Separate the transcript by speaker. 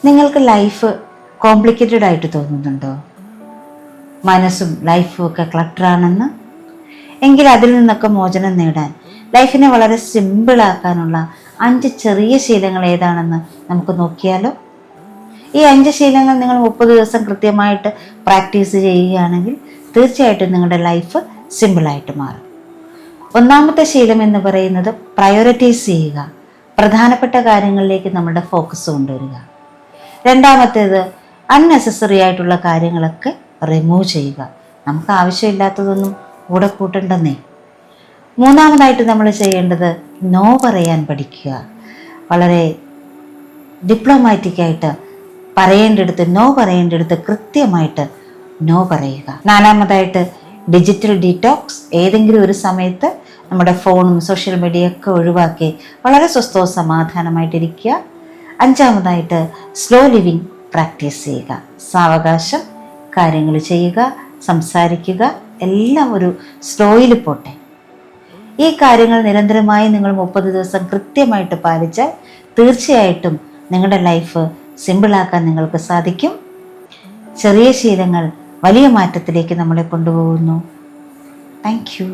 Speaker 1: നിങ്ങൾക്ക് life complicated ആയിട്ട് തോന്നുന്നുണ്ടോ? മനസ്സും ലൈഫും ഒക്കെ ക്ലട്ടറാണെന്ന്? എങ്കിൽ അതിൽ നിന്നൊക്കെ മോചനം നേടാൻ ലൈഫിനെ വളരെ സിമ്പിളാക്കാനുള്ള 5 ചെറിയ ശീലങ്ങൾ ഏതാണെന്ന് നമുക്ക് നോക്കിയാലോ? ഈ 5 ശീലങ്ങൾ നിങ്ങൾ 30 ദിവസം കൃത്യമായിട്ട് പ്രാക്ടീസ് ചെയ്യുകയാണെങ്കിൽ തീർച്ചയായിട്ടും നിങ്ങളുടെ ലൈഫ് സിമ്പിളായിട്ട് മാറും. ഒന്നാമത്തെ ശീലം എന്ന് പറയുന്നത് പ്രയോറിറ്റൈസ് ചെയ്യുക, പ്രധാനപ്പെട്ട കാര്യങ്ങളിലേക്ക് നമ്മുടെ ഫോക്കസ് കൊണ്ടുവരിക. രണ്ടാമത്തേത് അൺനെസസറി ആയിട്ടുള്ള കാര്യങ്ങളൊക്കെ റിമൂവ് ചെയ്യുക, നമുക്ക് ആവശ്യമില്ലാത്തതൊന്നും കൂടെ കൂട്ടണ്ടെന്നേ. മൂന്നാമതായിട്ട് നമ്മൾ ചെയ്യേണ്ടത് നോ പറയാൻ പഠിക്കുക, വളരെ ഡിപ്ലോമാറ്റിക്കായിട്ട് പറയേണ്ടടുത്ത് നോ പറയേണ്ടടുത്ത് കൃത്യമായിട്ട് നോ പറയുക. നാലാമതായിട്ട് ഡിജിറ്റൽ ഡീറ്റോക്സ്, ഏതെങ്കിലും ഒരു സമയത്ത് നമ്മുടെ ഫോണും സോഷ്യൽ മീഡിയയൊക്കെ ഒഴിവാക്കി വളരെ സ്വസ്ഥവും സമാധാനമായിട്ടിരിക്കുക. അഞ്ചാമതായിട്ട് സ്ലോ ലിവിങ് പ്രാക്ടീസ് ചെയ്യുക, സാവകാശം കാര്യങ്ങൾ ചെയ്യുക, സംസാരിക്കുക, എല്ലാം ഒരു സ്ലോയിൽ പോട്ടെ. ഈ കാര്യങ്ങൾ നിരന്തരമായി നിങ്ങൾ 30 ദിവസം കൃത്യമായിട്ട് പാലിച്ചാൽ തീർച്ചയായിട്ടും നിങ്ങളുടെ ലൈഫ് സിമ്പിളാക്കാൻ നിങ്ങൾക്ക് സാധിക്കും. ചെറിയ ശീലങ്ങൾ വലിയ മാറ്റത്തിലേക്ക് നമ്മളെ കൊണ്ടുപോകുന്നു. Thank you.